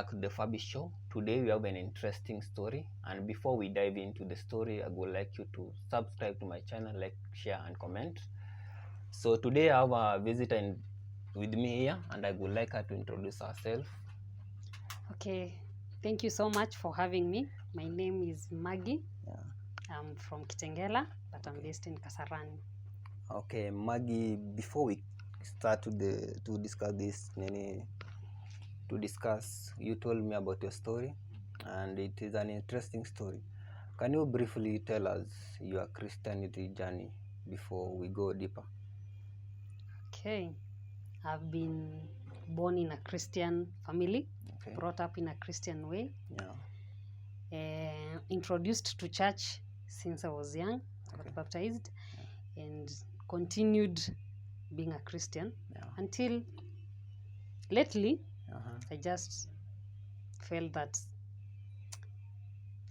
back to the Fabby show. Today we have an interesting story, and before we dive into the story, I would like you to subscribe to my channel, like, share and comment. So today I have a visitor with me here, and I would like her to introduce herself. Okay, thank you so much for having me. My name is Maggie. Yeah. I'm from Kitengela, but I'm based in Kasarani. Okay, Maggie, before we start to discuss this, you told me about your story, and it is an interesting story. Can you briefly tell us your Christianity journey before we go deeper? Okay, I've been born in a Christian family, brought up in a Christian way, introduced to church since I was young, got baptized, and continued being a Christian until lately. I just felt that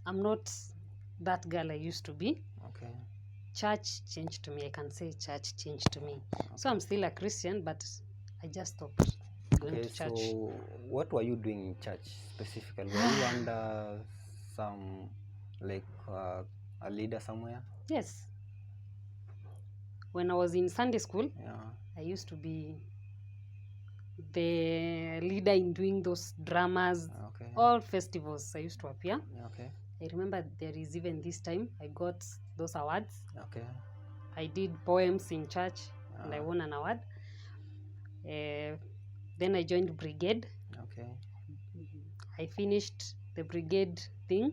I'm not that girl I used to be. Church changed me. I can say church changed to me. So I'm still a Christian, but I just stopped going to church. So what were you doing in church specifically? Were you under some, like, a leader somewhere? Yes. When I was in Sunday school, I used to be the leader in doing those dramas, all festivals I used to appear. I remember there is even this time I got those awards. I did poems in church and I won an award. Then I joined brigade. I finished the brigade thing.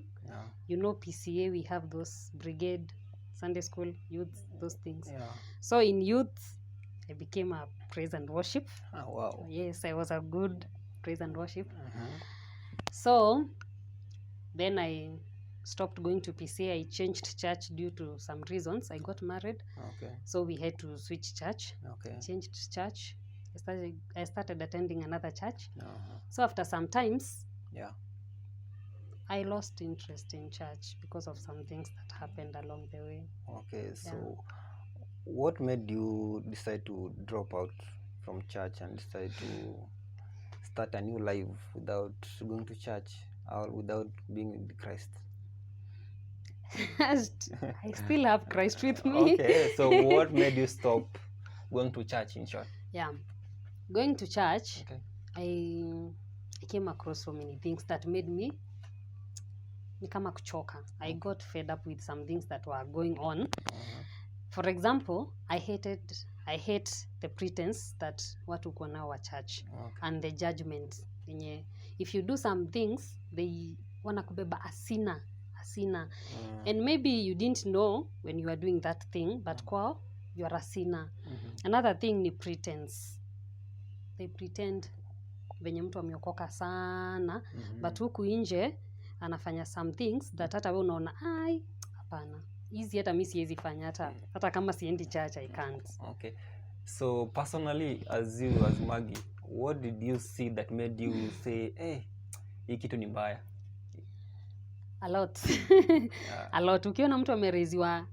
You know, PCA, we have those brigade, Sunday school, youth, those things. So in youth, I became a praise and worship. Wow. Yes, I was a good praise and worship. So then I stopped going to PCA. I changed church due to some reasons. I got married. So we had to switch church. Changed church. I started attending another church. So after some times, I lost interest in church because of some things that happened along the way. So what made you decide to drop out from church and decide to start a new life without going to church or without being with Christ? I still have Christ with me. So what made you stop going to church, in short? Going to church, I came across so many things that made me nikama kuchoka. I got fed up with some things that were going on. For example, I hate the pretense that watu kwa nao wa church and the judgment. If you do some things, they wanakubeba asina. And maybe you didn't know when you were doing that thing, but kwao, you are a sinner. Another thing ni pretense. They pretend venye mtu ameokoka sana, but huku nje anafanya some things that hata wewe unaona ai hapana. Hizi hata mimi siwezi fanya hata kama siendi church, I can't. So personally, as Maggie, what did you see that made you say, hey, hii kitu ni mbaya? A lot. A lot. Ukiona mtu amereziwa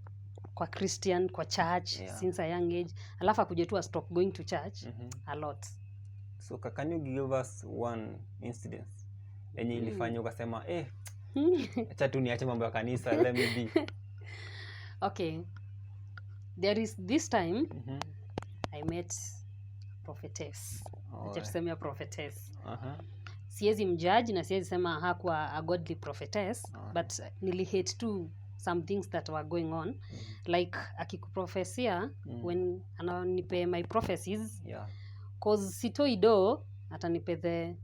kwa Christian, kwa church, since a young age, alafu akuje tu stop going to church, a lot. So can you give us one incident yenye ilifanya ukasema acha tu niache mambo ya kanisa, let me be? Okay. There is this time I met prophetess. Acha tuseme prophetess. Siwezi mjudge na siwezi sema hakuwa a godly prophetess, but nilihate too some things that were going on. Like akikuprofesia when ananipe my prophecies, cause sitoi do atanipe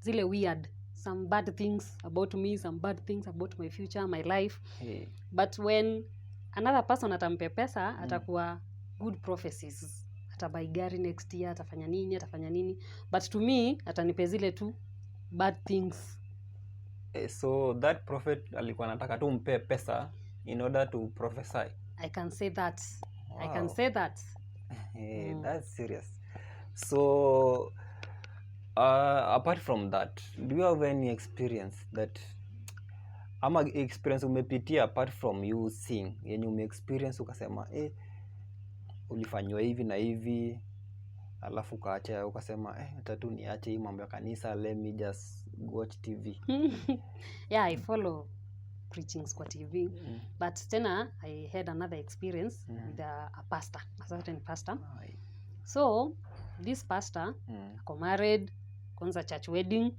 zile weird, some bad things about me, some bad things about my future, my life. But when another person atampe pesa, atakuwa good prophecies. Atabai gari next year, atafanya nini. But to me, atanipe zile tu bad things. So that prophet alikuwa anataka tu mpe pesa in order to prophesy? I can say that. Wow. I can say that. That's serious. So apart from that, do you have any experience that ama experience umepitia apart from you seeing, yenye ume-experience ukasema ulifanywa hivi na hivi alafu ukaacha ukasema hata tu niache hii mambo ya kanisa, let me just watch TV? Yeah, I follow preachings kwa TV. But tena I had another experience with a pastor, a certain pastor. So this pastor ako married, kwanza church wedding,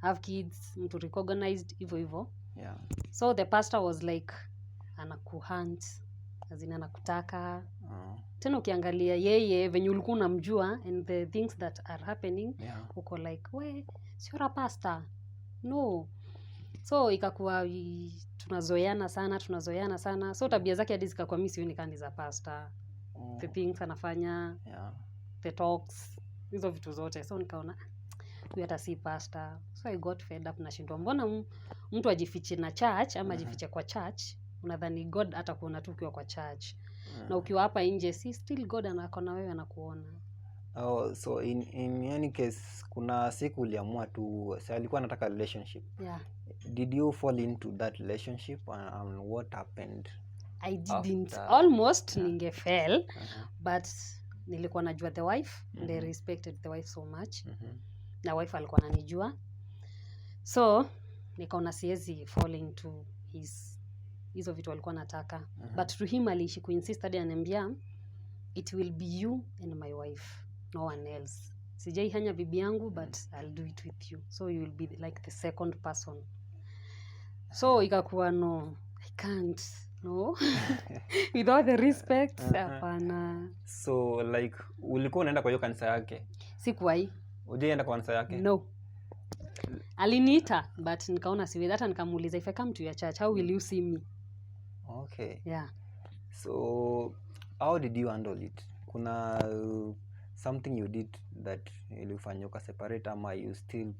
have kids, mtu recognized hivyo. Yeah. So the pastor was like anakuhunt, azina anakutaka. Tena ukiangalia yeye venye ulikuwa unamjua and the things that are happening, uko like, we sio pastor. No. So ikakuwa tunazoeana sana. So tabia zake hadi zikakuwa mimi sioni kani za pastor. The things anafanya, the talks, hizo vitu zote. So nikaona huyu hata si pastor. So I got fed up na shindwa. Mbona mtu ajifiche na church ama ajifiche kwa church? Unadhani God atakuona tu ukiwa kwa church. Na ukiwa hapa nje, si still God anakuona wewe, anakuona. Oh, so in any case kuna siku uliamua tu, alikuwa anataka relationship. Yeah. Did you fall into that relationship and what happened? I didn't. Almost ningefell, but nilikuwa najua the wife, and I respected the wife so much. Na wife alikuwa ananijua. So nikaona siwezi fall into hizo vitu alikuwa anataka. But to him aliishi kuinsist hadi ananiambia it will be you and my wife, no one else. Sijai hanya bibi yangu, but I'll do it with you. So you will be like the second person. So ikakuwa no, I can't. No. With all the respect, hapana. So like ulikuwa unaenda kwa hiyo kanisa yake? Sikuwahi. Ujaenda kwa kanisa yake? No. Aliniita, but nikaona siwezi. Hata nikamuuliza, if I come to your church, how will you see me? Okay. Yeah. So how did you handle it? Kuna something you did that ilifanya uka separate, ama you still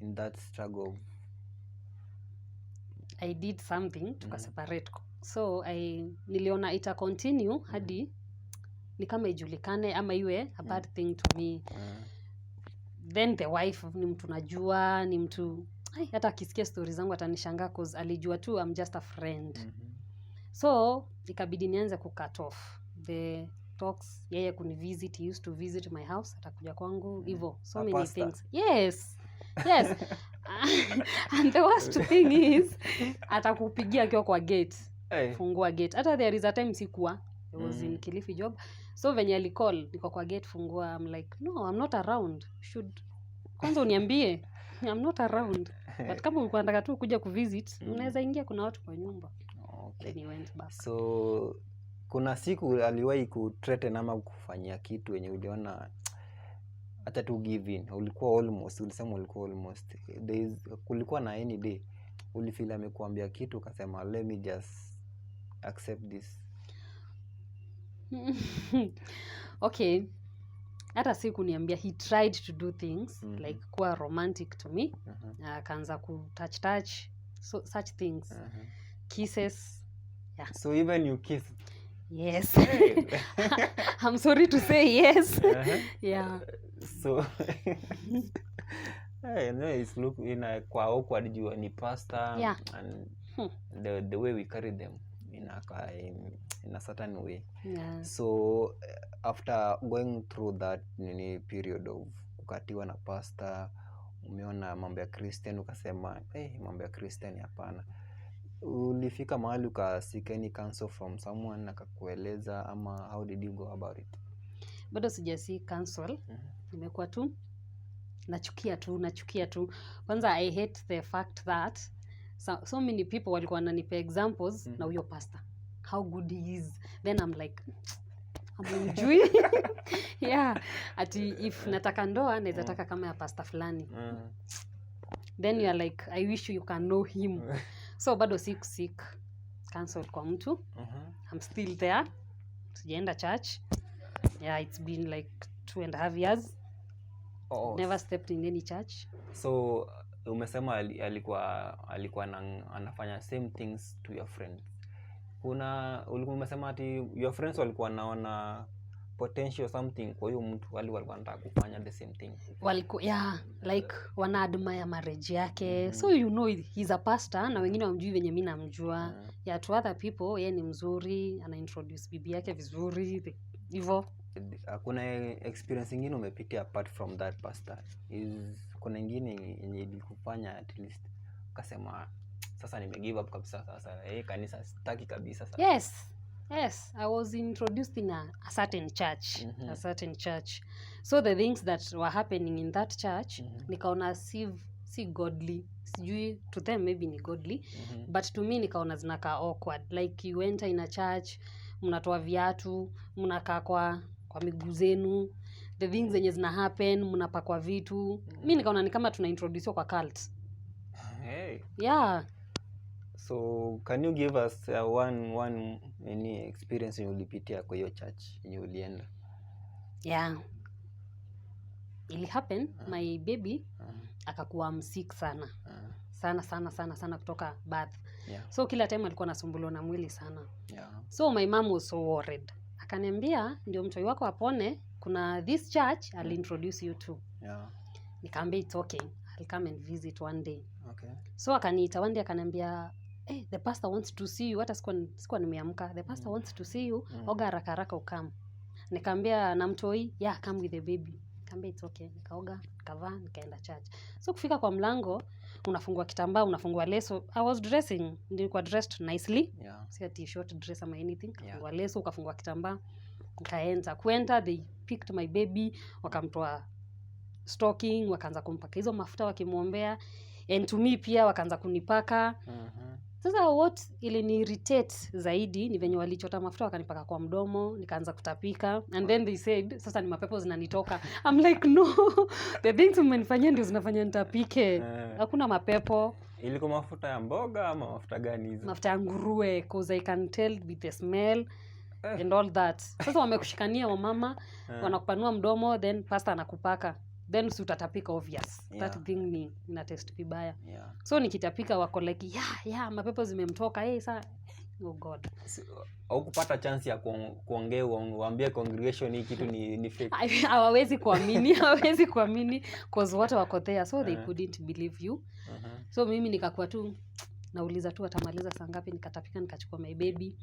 in that struggle? I did something to separate. So niliona ita continue hadi ni kama ijulikane ama iwe a bad thing to me. Then the wife ni mtu najua, ni mtu hata akisikia stories zangu atanishangaa cause alijua tu I'm just a friend. So ikabidi nianze ku cut off the talks. Yeye kunivisit, he used to visit my house, atakuja kwangu hivyo. So many things. Yes. And the worst thing is atakupigia akiwa kwa gate. Fungua gate. Hata there is a time sikuwa. I was in Kilifi job. So venye alicall, niko kwa gate, fungua. I'm like, no, I'm not around. Kwanza uniambie, I'm not around. But kama ulikuwa unataka tu kuja kuvisit, unaweza ingia, kuna watu kwa nyumba. Okay. Then he went back. So kuna siku aliwahi kuthreaten ama kufanyia kitu yenye uliona hata tu give in? Ulikuwa almost, ulisema ulikuwa almost. Kulikuwa na any day ulifeel amekuambia kitu ukasema let me just accept this? Okay. Hata siku niambia, he tried to do things like kuwa romantic to me. Akaanza ku touch so such things. Kisses. Yeah. So even you kiss? Yes. I'm sorry to say yes. Yeah. So no, it's look in a kwa awkward jua ni pastor. Yeah. And the way we carry them in a certain way. Yeah. So after going through that period of kukatiwa na pastor, umeona mambo ya Christian ukasema mambo ya Christian hapana. Ulifika mahali ukasik any counsel from someone akakueleza, ama how did you go about it? Bado sijasi counsel. Nimekuwa tu nachukia tu. Kwanza I hate the fact that so many people walikuwa wananipa examples na huyo pastor, how good he is. Then I'm like, amjui. Yeah, ati if nataka ndoa naweza taka kama ya pastor fulani. Then you are like, I wish you can know him. So bado seek counsel kwa mtu. I'm still there. Sijaenda church. Yeah, it's been like 2.5 years. Never stepped in any church. So umesema alikuwa anafanya same things to your friends. Ulikuwa umesema ati your friends walikuwa naona potential something kwa hiyo mtu, walikuwa wanataka kufanya the same thing. Like wana admire marriage yake. So you know he's a pastor na wengine wamjui venye mimi namjua. To other people yeye ni mzuri, ana introduce bibi yake vizuri hivyo. kuna experience nyingine umepitia apart from that pastor? Kuna nyingine yenye ilikufanya at least ukasema sasa nimegive up kabisa, sasa kanisa sitaki kabisa sasa? Yes, I was introduced in a certain church. A certain church. So the things that were happening in that church, nikaona si godly. Sijui to them maybe ni godly, but to me nikaona zinaka awkward. Like you enter in a church, mnatoa viatu, mnakaa kwa miguu zenu, the things zenye zina happen, mnapakwa vitu. Mimi nikaona ni kama tunaintroducewa kwa cult. Hey. Yeah. So can you give us one any experience you ulipitia kwa hiyo church yenye ulienda? Yeah. It happened, my baby akakuwa msick sana. Sana kutoka birth. Yeah. So kila time alikuwa anasumbuliwa na mwili sana. Yeah. So my mom was so worried. Akaniambia ndio mtoi wako apone, kuna this church I'll introduce you to. Yeah. Nikamwambia it's okay. I'll come and visit one day. Okay. So akaniita one day akaniambia, the pastor wants to see you. Hata sikuwa nimeamka. The pastor wants to see you. Oga haraka ukam. Nikamwambia na mtoi, yeah, come with the baby. Nikamwambia it's okay. Nikaoga, nikavaa, nikaenda church. So kufika kwa mlango, unafungua kitambaa, unafungua leso. I was dressing, nilikuwa dressed nicely. Yeah. Si t-shirt dress ama anything. Kafungua leso, ukafungua kitambaa. Nikaenda, they picked my baby, wakamtoa stocking, wakaanza kumpaka hizo mafuta wakimuombea, and to me pia wakaanza kunipaka. Sasa what ili irritate zaidi ni venye walichota mafuta wakanipaka kwa mdomo, nikaanza kutapika, and then they said sasa ni mapepo zinanitoka. I'm like no, the things umenifanyia ndio zinafanya nitapike. Hakuna mapepo. Ilikuwa mafuta ya mboga ama mafuta gani hizo? Mafuta ya nguruwe, cause I can tell with the smell and all that. Sasa wamekushikania wa mama, wanakupanua mdomo, then pasta anakupaka. Then si utatapika obvious. That thing ni ina taste vibaya. So nikitapika wako like yeah mapepo zimemtoka. Sasa oh god. Au kupata chance ya kuongea uambie congregation hii kitu ni fake. Hawawezi kuamini cause watu wako there, so they couldn't believe you. So mimi nikakuwa tu nauliza tu atamaliza saa ngapi, nikatapika, nikachukua my baby.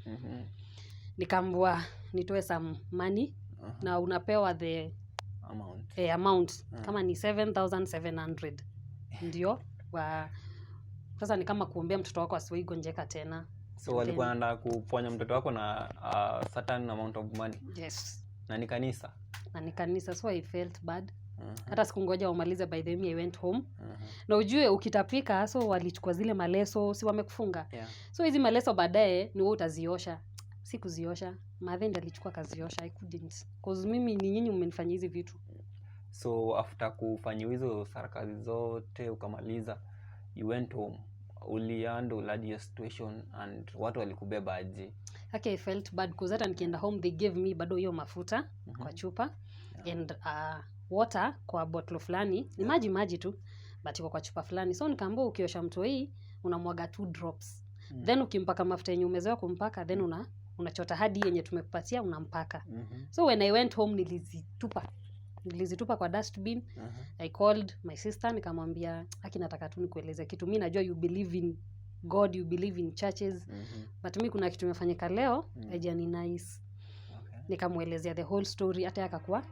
Nikaambua nitoe some money na unapewa the amount. Kama ni 7,700 ndio sasa ni kama kuombea mtoto wako asiwahi gonjeka tena. So walikuwa wanataka kuponya mtoto wako na certain amount of money. Yes. Na ni kanisa. So I felt bad. Hata sikungoja wamalize, by the way I went home. Na ujue ukitapika, so walichukua zile maleso, si wamekufunga. So hizi maleso baadaye ni wewe utaziosha. Sikuziosha. Mother alichukua kaziosha. I couldn't. Cause mimi ni nyinyi mmenifanyia hizi vitu. So after kufanya hizo sarakazi zote ukamaliza, you went home. Ulihandle your situation and watu walikubeba aje? Okay, I felt bad because hata nikienda home they gave me bado hiyo mafuta kwa chupa and water kwa bottle fulani. Ni maji tu but iko kwa chupa fulani. So nikaambiwa ukiosha mto hii unamwaga 2 drops. Then ukimpaka mafuta yenye umezoea kumpaka, then unachota hadi yenye tumekupatia unampaka. So when I went home nilizitupa kwa dustbin. I called my sister nikamwambia nataka tu nikueleze kitu. Mimi najua you believe in God, you believe in churches, but mimi kuna kitu imefanyika leo ni nice. Nikamuelezea the whole story, hata akakuwa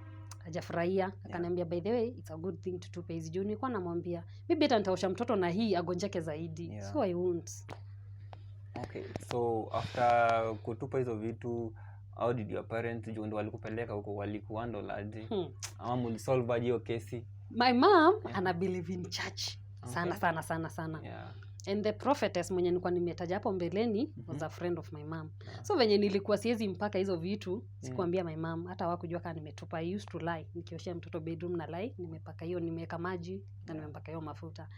hajafurahia. Akaniambia by the way it's a good thing to tupe hizi juu. Nilikuwa namwambia maybe hata nitaosha mtoto na hii agonjeke zaidi. So I won't. Okay, so after kutupa hizo vitu, how did your parents ndio walikupeleka huko, walikuhandle aje? Ama mlisolve hiyo kesi? My mom ana believe in church sana. And the prophetess mwenye nilikuwa nimetaja hapo mbeleni was a friend of my mom. So venye nilikuwa siwezi mpaka hizo vitu, sikuambia my mom, hata hawakujua kama nimetupa. I used to lie, nikioshia mtoto bedroom na lie, nimepaka hiyo, nimeweka maji na nimepaka hiyo mafuta.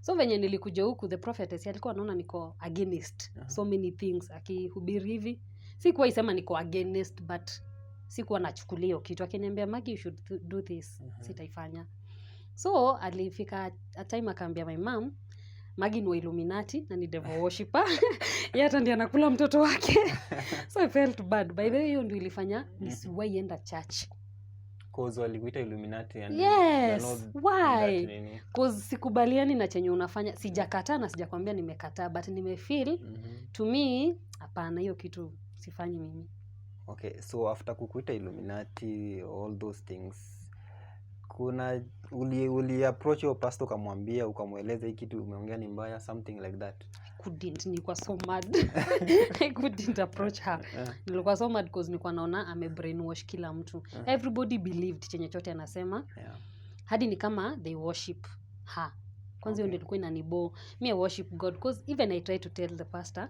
So venye nilikuja huku, the prophetess alikuwa anaona niko against so many things, akihubiri hivi. Sikuwa isema niko against, but sikuwa nachukulia hiyo kitu. Akiniambia Maggie you should do this, sitaifanya. So alifika a time akaambia my mom Maggie ni Illuminati na ni devil worshipper. Hata ndiye anakula mtoto wake. So I felt bad. By the way hiyo ndio ilifanya nisiwahi enda church. Cause walikuita Illuminati and yes, why? Cause sikubaliani na chenye unafanya. Sijakataa na sijakwambia nimekataa, but nimefeel to me hapana hiyo kitu sifanyi mimi. Okay, so after kukuita Illuminati, all those things, kuna uli approach your pastor ukamwambia, ukamweleza hii kitu umeongea ni mbaya, something like that? Couldn't, nilikuwa so mad. I couldn't approach her. Nilikuwa so mad because nilikuwa naona brainwash kila mtu. Everybody believed chenye chote anasema. Hadi ni kama they worship her. Kwanza ndio ilikuwa inanibo. Me I worship God because even I try to tell the pastor,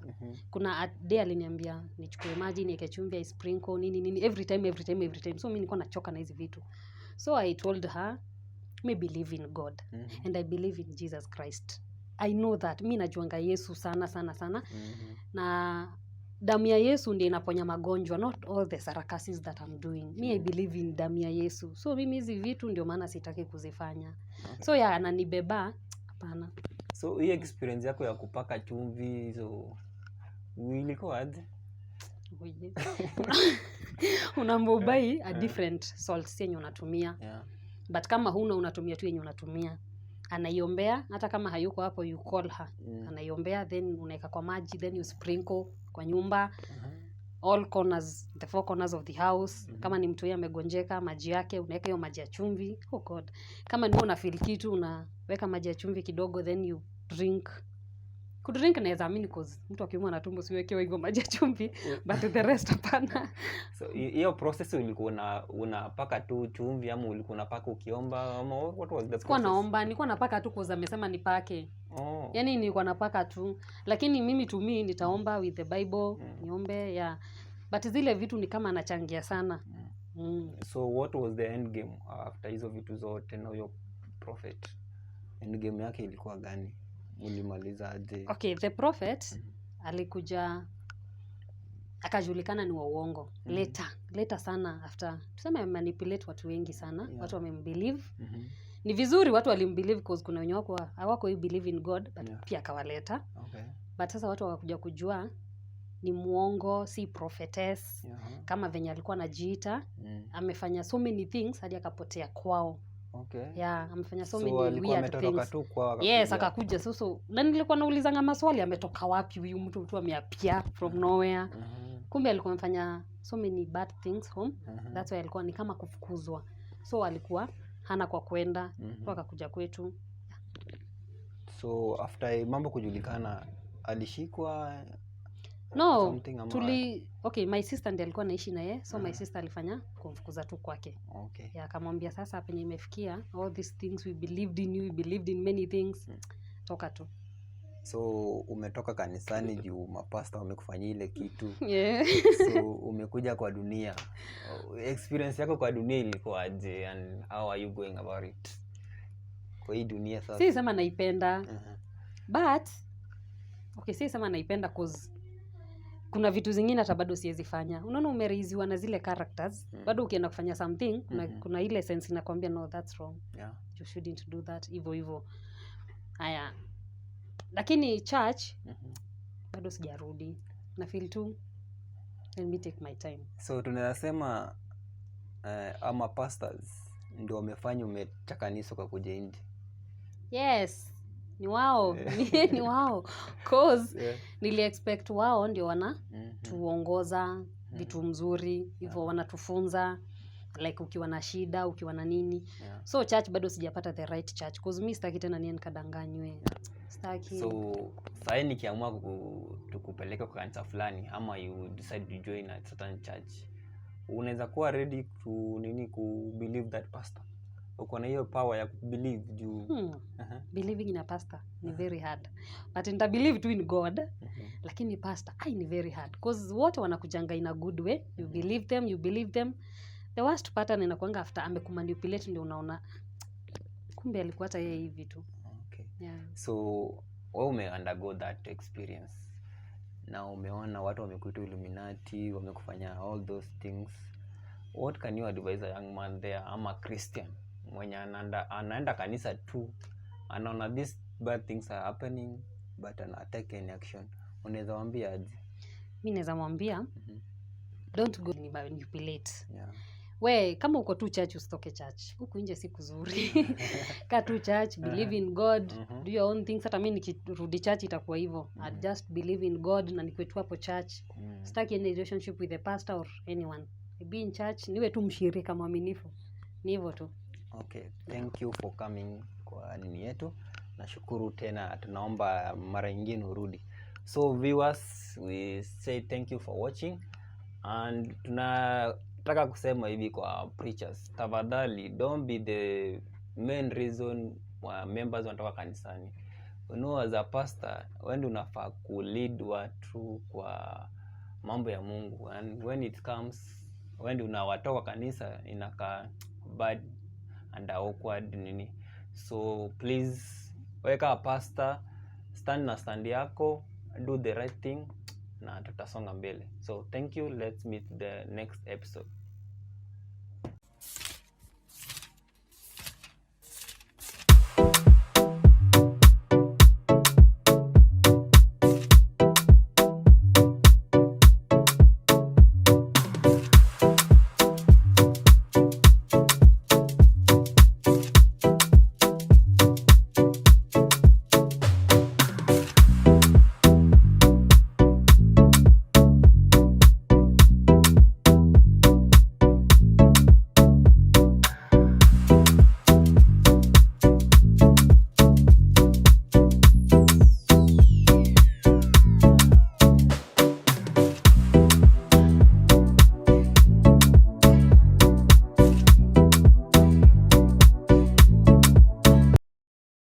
kuna a day aliniambia nichukue maji niweke chumvi I sprinkle nini every time. So mimi nilikuwa nachoka na hizi vitu. So I told her, me believe in God and I believe in Jesus Christ. I know that mimi najuanga Yesu sana. Na damu ya Yesu ndiyo inaponya magonjwa, not all the circuses that I'm doing. Me I believe in damu ya Yesu. So mimi hizi vitu ndio maana sitaki kuzifanya. So ananibeba hapana. So hii experience yako ya kupaka chumvi hizo ilikuwa aje? Unambubai a different salt yenye unatumia. But kama huna unatumia tu yenye unatumia. Anaiombea hata kama hayuko hapo, you call her. Anaiombea, then unaweka kwa maji, then you sprinkle kwa nyumba. All corners, the four corners of the house. Kama ni mtu yeye amegonjeka, maji yake unaweka hiyo maji ya chumvi. Oh God. Kama ni una feel kitu unaweka maji ya chumvi kidogo, then you drink. Kudrink naweza amini cause mtu akiumwa na tumbo siwekewe hivyo maji ya chumvi, but the rest hapana. So hiyo process ulikuwa unapaka tu chumvi ama ulikuwa unapaka ukiomba ama what was the process? Sikuwa naomba, nilikuwa napaka tu cause amesema nipake. Yaani nilikuwa napaka tu, lakini mimi to me nitaomba with the Bible, niombe but zile vitu ni kama anachangia sana. So what was the end game after hizo vitu zote na huyo prophet? End game yake ilikuwa gani? Ulimaliza aje? Okay, the prophet alikuja akajulikana ni wa uongo. Later sana after tuseme manipulate watu wengi sana. Watu wamembelieve. Ni vizuri watu walimbelieve because kuna wenye hawako believe in God, but pia akawaleta. But sasa watu wakakuja kujua ni muongo, si prophetess. Kama venye alikuwa anajiita, amefanya so many things hadi akapotea kwao. Amefanya so many weird things. Yes, akakuja so na nilikuwa naulizanga maswali, ametoka wapi huyu mtu ameapia from nowhere. Kumbe alikuwa amefanya so many bad things home. That's why alikuwa ni kama kufukuzwa. So alikuwa hana kwa kwenda, akakuja kwetu. So after mambo kujulikana alishikwa? No, okay, my sister ndiye alikuwa anaishi na yeye, so my sister alifanya kumfukuza tu kwake. Akamwambia sasa penye imefikia, all these things we believed in you, we believed in many things. Toka tu. So umetoka kanisani juu mapasta wamekufanyia ile kitu. So umekuja kwa dunia. Experience yako kwa dunia ilikuwa aje and how are you going about it? Kwa hii dunia sasa. Si sema naipenda. But okay, si sema naipenda cause kuna vitu zingine hata bado siwezi fanya. Unaona umeriziwa na zile characters. Bado ukienda kufanya something, kuna ile sense inakwambia no, that's wrong. You shouldn't do that. Hivyo. Haya. Lakini church bado sijarudi. Na feel too, let me take my time. So tunasema ama pastors ndio wamefanya umechakanishwa kwa kuja nje. Yes. Ni wao. Ni wao. Cause nili expect wao ndio wana tuongoza vitu mzuri, hivyo wanatufunza like ukiwa na shida, ukiwa na nini. So church bado sijapata the right church cause mimi sitaki tena nikadanganywe. Sitaki. So sasa nikiamua tukupeleka kwa kanisa fulani ama you decide to join a certain church, unaweza kuwa ready to ku believe that pastor? Uko na hiyo power ya believe juu believing in a pastor ni very hard, but nita believe tu in God. Lakini pastor ni very hard because wote wanakujanga in a good way. You believe them. The worst pattern inakuanga after amekumanipulate ndio unaona kumbe alikuwa hata yeye hivi tu. So wewe undergo that experience na umeona watu wamekuita Illuminati, wamekufanya all those things. What can you advise a young man there ama Christian mwenye anaenda kanisa tu, anaona these bad things are happening but ana take any action? Unaweza mwambia aje? Mimi naweza mwambia don't go manipulate. we kama uko tu church usitoke church, huku nje si kuzuri. Kaa tu church, believe in God, do your own things. Hata mimi nikirudi church itakuwa hivyo. I just believe in God na nikuwe tu hapo church. Sitaki any relationship with the pastor or anyone. Be in church, niwe tu mshirika mwaminifu. Ni hivyo tu. Okay, thank you for coming kwa nini yetu. Nashukuru tena, tunaomba mara nyingine urudi. So viewers, we say thank you for watching, and tunataka kusema hivi kwa preachers, tafadhali don't be the main reason wa members wanatoka kanisani. You know, as a pastor, wewe unafaa kulead watu kwa mambo ya Mungu, and when it comes, wewe unawatoka kanisa inakaa bad and awkward nini. So please, weka pastor, stand na stand yako, do the right thing na tutasonga mbele. So thank you, let's meet the next episode.